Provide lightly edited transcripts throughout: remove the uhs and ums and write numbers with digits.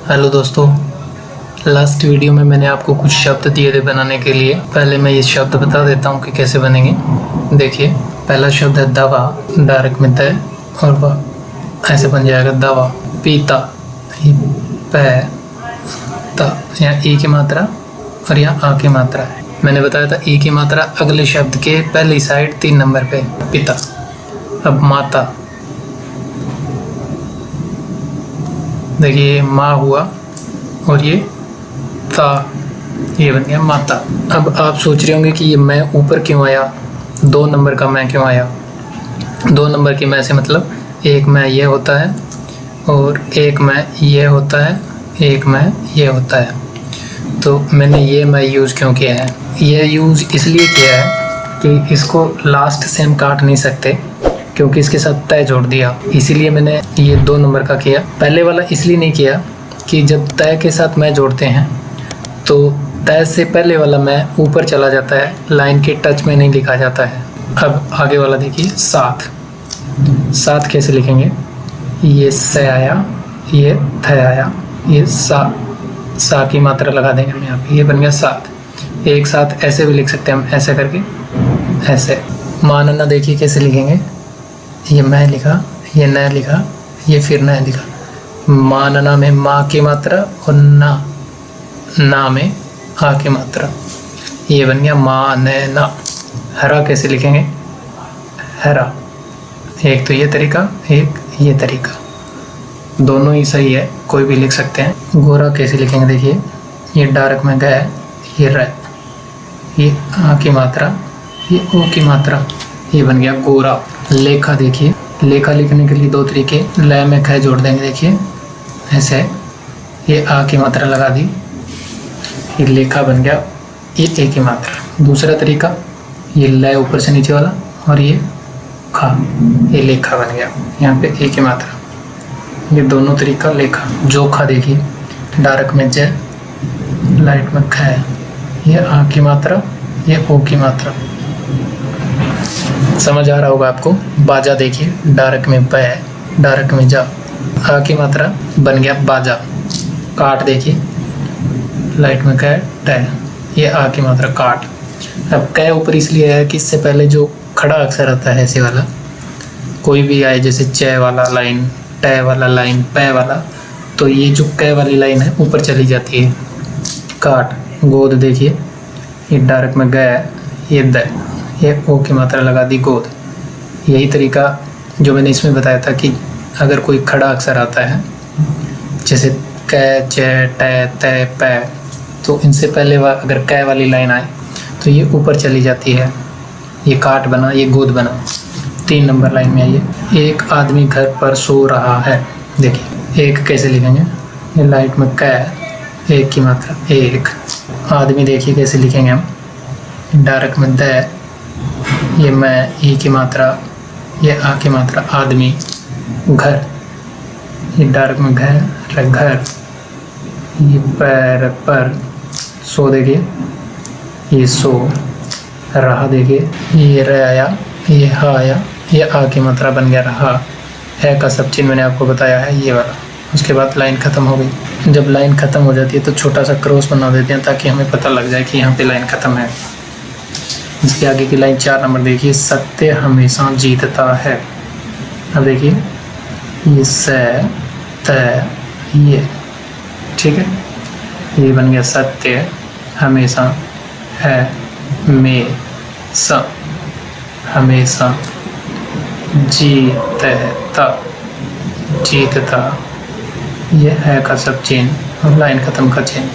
Hello दोस्तों, last video में मैंने आपको कुछ शब्द दिए थे बनाने के लिए। पहले मैं ये शब्द बता देता हूँ कि कैसे बनेंगे। देखिए, पहला शब्द है दवा, डायरेक्ट में तय और वाह, ऐसे बन जाएगा दवा। पीता, पै ता, यहाँ ई की मात्रा और यहाँ आ की मात्रा है। मैंने बताया था ई की मात्रा अगले शब्द के पहली साइड 3 नंबर पे, पिता। अब माता, देखिए माँ हुआ और ये ता, ये बन गया माता। अब आप सोच रहे होंगे कि ये मैं ऊपर क्यों आया, 2 नंबर का मैं क्यों आया। 2 नंबर की मैं से मतलब एक मैं ये होता है और एक मैं ये होता है, एक मैं ये होता है। तो मैंने ये मैं यूज़ क्यों किया है, ये यूज़ इसलिए किया है कि इसको लास्ट से हम काट नहीं सकते क्योंकि इसके साथ तय जोड़ दिया, इसीलिए मैंने ये 2 नंबर का किया। पहले वाला इसलिए नहीं किया कि जब तय के साथ मैं जोड़ते हैं तो तय से पहले वाला मैं ऊपर चला जाता है, लाइन के टच में नहीं लिखा जाता है। अब आगे वाला देखिए, साथ। साथ कैसे लिखेंगे, ये से आया, ये थ आया, ये सा की मात्रा लगा देंगे हम यहाँ पे, ये बन गया साथ। एक साथ ऐसे भी लिख सकते हैं हम, ऐसे करके, ऐसे। मानना देखिए कैसे लिखेंगे, ये मैं लिखा, ये न लिखा, ये फिर न लिखा। मानना में माँ की मात्रा और ना में आ की मात्रा, ये बन गया मानना। हरा कैसे लिखेंगे, हरा। एक तो ये तरीका, एक ये तरीका, दोनों ही सही है, कोई भी लिख सकते हैं। गोरा कैसे लिखेंगे, देखिए ये डार्क में गया, ये र, ये आ की मात्रा, ये ओ की मात्रा, ये बन गया गोरा। लेखा देखिए, लेखा लिखने के लिए 2 तरीके, लय में ख जोड़ देंगे, देखिए ऐसे, ये आ की मात्रा लगा दी, ये लेखा बन गया, ये ए की मात्रा। दूसरा तरीका, ये लय ऊपर से नीचे वाला और ये खा, ये लेखा बन गया, यहाँ पे ए की मात्रा। ये दोनों तरीका लेखा। जोखा देखिए, डार्क में ज, लाइट में ख, ये आ की मात्रा, ये ओ की मात्रा। समझ आ रहा होगा आपको। बाजा देखिए, डार्क में बै, डार्क में जा, आ की मात्रा, बन गया बाजा। काट देखिए, लाइट में कै, ट, ये आ की मात्रा, काट। अब कै ऊपर इसलिए है कि इससे पहले जो खड़ा अक्षर आता है ऐसे वाला, कोई भी आए, जैसे च वाला लाइन, ट वाला लाइन, पै वाला, तो ये जो कै वाली लाइन है ऊपर चली जाती है, काट। गोद देखिए, ये डार्क में गया, ये द, ये ओ की मात्रा लगा दी, गोद। यही तरीका जो मैंने इसमें बताया था कि अगर कोई खड़ा अक्षर आता है जैसे क, च, ट, त, पै, तो इनसे पहले अगर कै वाली लाइन आए तो ये ऊपर चली जाती है, ये काट बना, ये गोद बना। 3 नंबर लाइन में आइए, एक आदमी घर पर सो रहा है। देखिए एक कैसे लिखेंगे, ये लाइट में कै, एक की मात्रा, एक। आदमी देखिए कैसे लिखेंगे हम, डार्क में द, ये मैं, ई की मात्रा, ये आ की मात्रा, आदमी। घर, ये डार्क में घर, घर, ये पैर पर। सो देखिए, ये सो। रहा देखिए, ये र आया, ये हा आया, ये आ की मात्रा, बन गया रहा। है का सब चिन्ह मैंने आपको बताया है, ये वाला। उसके बाद लाइन ख़त्म हो गई। जब लाइन ख़त्म हो जाती है तो छोटा सा क्रॉस बना देते हैं ताकि हमें पता लग जाए कि यहाँ पे लाइन ख़त्म है। इसके आगे की लाइन 4 नंबर देखिए, सत्य हमेशा जीतता है। अब देखिए, ये स, त, ये, ठीक है, ये बन गया सत्य हमेशा, है में सा, हमेशा, जीतता, जीतता, ये है का सब चिन्ह और लाइन ख़त्म का चिन्ह।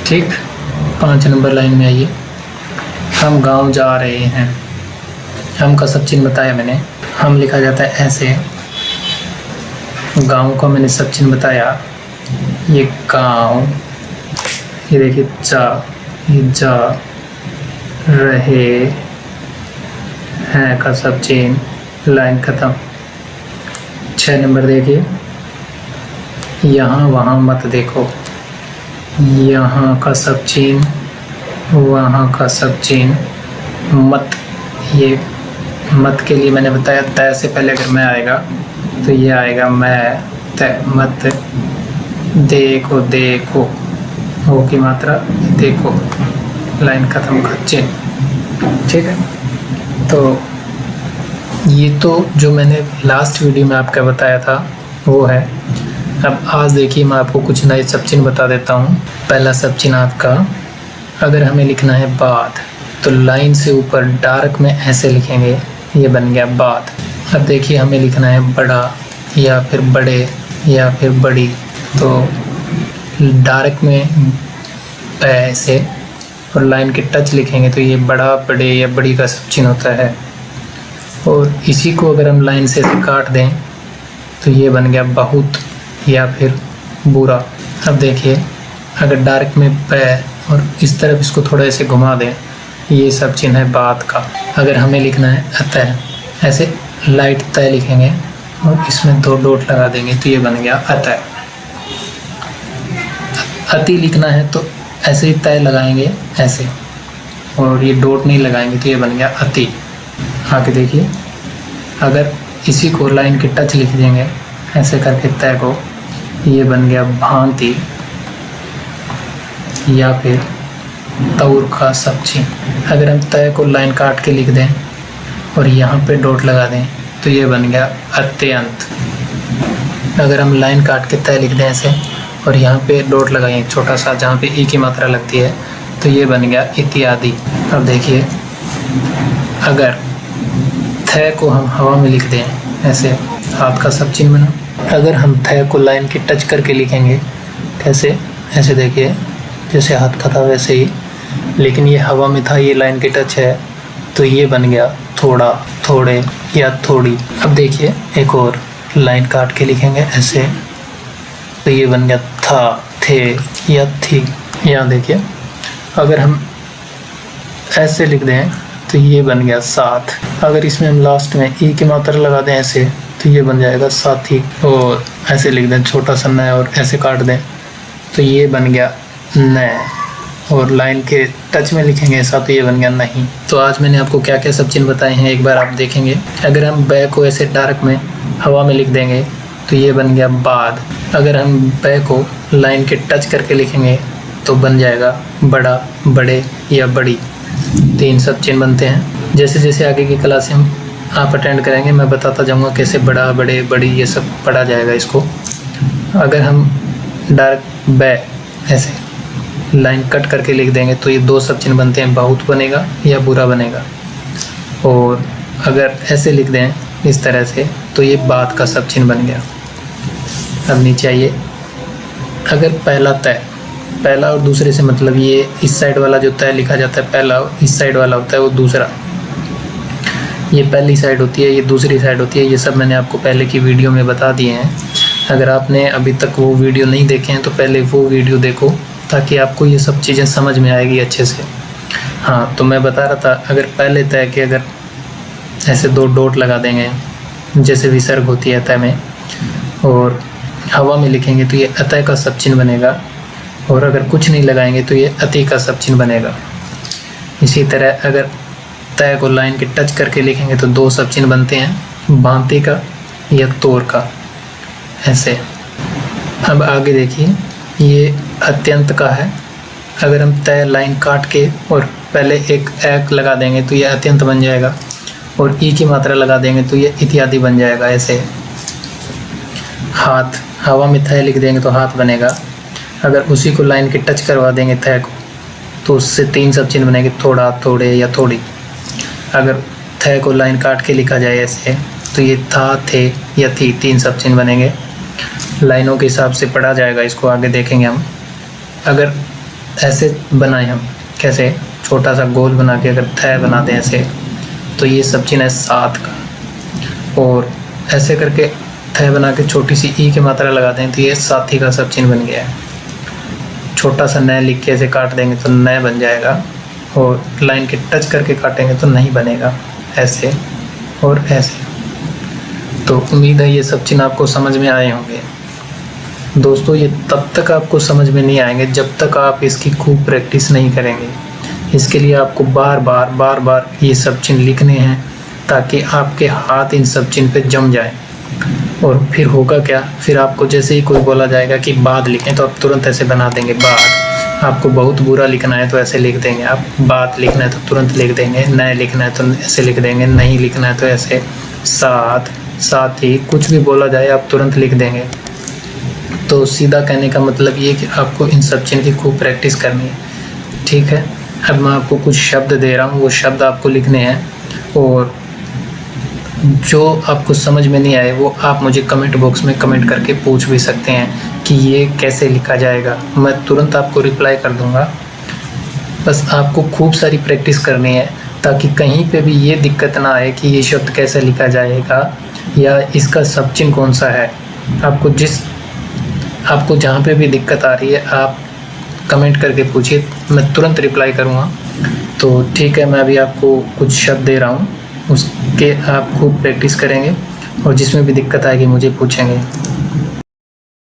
ठीक। 5 नंबर लाइन में आइए, हम गांव जा रहे हैं। हम का सब चिन्ह बताया मैंने, हम लिखा जाता है ऐसे, गांव का मैंने सब चिन्ह बताया, ये गांव, ये देखिए जा, ये जा रहे हैं का सब चिन्ह, लाइन ख़त्म। 6 नंबर देखिए, यहाँ वहाँ मत देखो, यहाँ का सब चिन्ह, वहाँ का सब चिन्ह, मत। ये मत के लिए मैंने बताया तय से पहले अगर मैं आएगा तो ये आएगा मैं, तय, मत। देखो देखो, हो की मात्रा देखो, लाइन ख़त्म कर चेन। ठीक है, तो ये तो जो मैंने लास्ट वीडियो में आपका बताया था वो है। अब आज देखिए मैं आपको कुछ नए सब चिन्ह बता देता हूँ। पहला सब चिन्ह आपका, अगर हमें लिखना है बाद, तो लाइन से ऊपर डार्क में ऐसे लिखेंगे, ये बन गया बाद। अब देखिए हमें लिखना है बड़ा या फिर बड़े या फिर बड़ी, तो डार्क में ऐसे और लाइन के टच लिखेंगे तो ये बड़ा, बड़े या बड़ी का सब चिन्ह होता है। और इसी को अगर हम लाइन से काट दें तो ये बन गया बहुत या फिर बुरा। अब देखिए अगर डार्क में पै और इस तरफ इसको थोड़ा ऐसे घुमा दें, ये सब चिन्ह है बाद का। अगर हमें लिखना है अतः, ऐसे लाइट तय लिखेंगे और इसमें 2 डॉट लगा देंगे तो ये बन गया अतः। अति लिखना है तो ऐसे ही तय लगाएंगे ऐसे, और ये डॉट नहीं लगाएंगे तो ये बन गया अति। आगे देखिए, अगर इसी को लाइन के टच लिख देंगे ऐसे करके तय को, ये बन गया भांति या फिर तौर का सब चिन्ह। अगर हम तय को लाइन काट के लिख दें और यहाँ पे डॉट लगा दें तो ये बन गया अत्यंत। अगर हम लाइन काट के तय लिख दें ऐसे और यहाँ पे डॉट लगाएं छोटा सा जहाँ पे ई की मात्रा लगती है तो ये बन गया इत्यादि। अब देखिए अगर थ को हम हवा में लिख दें ऐसे, हाथ का सब चिन्ह बना। अगर हम थ को लाइन के टच करके लिखेंगे कैसे, ऐसे देखिए जैसे हाथ का था वैसे ही, लेकिन ये हवा में था, ये लाइन के टच है तो ये बन गया थोड़ा, थोड़े या थोड़ी। अब देखिए एक और लाइन काट के लिखेंगे ऐसे तो ये बन गया था, थे या थी। यहाँ देखिए अगर हम ऐसे लिख दें तो ये बन गया साथ। अगर इसमें हम लास्ट में ई की मात्रा लगा दें ऐसे तो ये बन जाएगा साथी। और ऐसे लिख दें छोटा सा न और ऐसे काट दें तो ये बन गया न, और लाइन के टच में लिखेंगे ऐसा तो ये बन गया नहीं। तो आज मैंने आपको क्या क्या सब चिन्ह बताए हैं एक बार आप देखेंगे। अगर हम बै को ऐसे डार्क में हवा में लिख देंगे तो ये बन गया बाद। अगर हम बै को लाइन के टच करके लिखेंगे तो बन जाएगा बड़ा, बड़े या बड़ी। 3 सब चिन्ह बनते हैं। जैसे जैसे आगे की क्लास हम आप अटेंड करेंगे मैं बताता जाऊंगा कैसे बड़ा, बड़े, बड़ी ये सब पढ़ा जाएगा इसको। अगर हम डार्क बै ऐसे लाइन कट करके लिख देंगे तो ये 2 सब चिन्ह बनते हैं, बहुत बनेगा या बुरा बनेगा। और अगर ऐसे लिख दें इस तरह से तो ये बाद का सब चिन्ह बन गया। अब नीचे आइए, अगर पहला तय, पहला और दूसरे से मतलब ये इस साइड वाला जो तय लिखा जाता है पहला, और इस साइड वाला होता है वो दूसरा। ये पहली साइड होती है, ये दूसरी साइड होती है। ये सब मैंने आपको पहले की वीडियो में बता दिए हैं। अगर आपने अभी तक वो वीडियो नहीं देखे हैं तो पहले वो वीडियो देखो ताकि आपको ये सब चीज़ें समझ में आएगी अच्छे से। हाँ, तो मैं बता रहा था अगर पहले तय के अगर ऐसे 2 डॉट लगा देंगे जैसे विसर्ग होती है तय में, और हवा में लिखेंगे तो ये अतः का सब चिन्ह बनेगा। और अगर कुछ नहीं लगाएंगे तो ये अति का सब चिन्ह बनेगा। इसी तरह अगर तय को लाइन के टच करके लिखेंगे तो 2 सब चिन्ह बनते हैं, भांति का या तोर का ऐसे। अब आगे देखिए, ये अत्यंत का है। अगर हम तय लाइन काट के और पहले एक लगा देंगे तो ये अत्यंत बन जाएगा, और ई की मात्रा लगा देंगे तो ये इत्यादि बन जाएगा ऐसे। हाथ, हवा में थ लिख देंगे तो हाथ बनेगा। अगर उसी को लाइन के टच करवा देंगे थ को तो उससे 3 सब चिन्ह बनेंगे, थोड़ा, थोड़े या थोड़ी। अगर थ को लाइन काट के लिखा जाए ऐसे तो ये था, थे या थी, 3 सब चिन्ह बनेंगे। लाइनों के हिसाब से पढ़ा जाएगा, इसको आगे देखेंगे हम। अगर ऐसे बनाए हम कैसे, छोटा सा गोल बना के अगर थ बना दें ऐसे तो ये सब चिन्ह है सात का। और ऐसे करके थ बना के छोटी सी ई की मात्रा लगा दें तो ये साथी का सब चिन्ह बन गया है। छोटा सा न लिख के ऐसे काट देंगे तो न बन जाएगा, और लाइन के टच करके काटेंगे तो नहीं बनेगा, ऐसे और ऐसे। तो उम्मीद है ये सब चिन्ह आपको समझ में आए होंगे। दोस्तों ये तब तक आपको समझ में नहीं आएंगे जब तक आप इसकी खूब प्रैक्टिस नहीं करेंगे। इसके लिए आपको बार बार ये सब चिन्ह लिखने हैं ताकि आपके हाथ इन सब चिन्ह पे जम जाए। और फिर होगा क्या, फिर आपको जैसे ही कोई बोला जाएगा कि बाद लिखें तो आप तुरंत ऐसे बना देंगे बाद। आपको बहुत बुरा लिखना है तो ऐसे लिख देंगे, आप बात लिखना है तो तुरंत लिख देंगे, नए लिखना है तो ऐसे लिख देंगे, नहीं लिखना है तो ऐसे साथ साथ ही कुछ भी बोला जाए आप तुरंत लिख देंगे। तो सीधा कहने का मतलब ये कि आपको इन सब चीज़ की खूब प्रैक्टिस करनी है, ठीक है। अब मैं आपको कुछ शब्द दे रहा हूँ, वो शब्द आपको लिखने हैं, और जो आपको समझ में नहीं आए वो आप मुझे कमेंट बॉक्स में कमेंट करके पूछ भी सकते हैं कि ये कैसे लिखा जाएगा, मैं तुरंत आपको रिप्लाई कर दूँगा। बस आपको खूब सारी प्रैक्टिस करनी है ताकि कहीं पे भी ये दिक्कत ना आए कि ये शब्द कैसे लिखा जाएगा या इसका सब चिन्ह कौन सा है। आपको जहाँ पे भी दिक्कत आ रही है आप कमेंट करके पूछिए, मैं तुरंत रिप्लाई करूँगा। तो ठीक है, मैं अभी आपको कुछ शब्द दे रहा हूँ, उसके आप खूब प्रैक्टिस करेंगे और जिसमें भी दिक्कत आएगी मुझे पूछेंगे।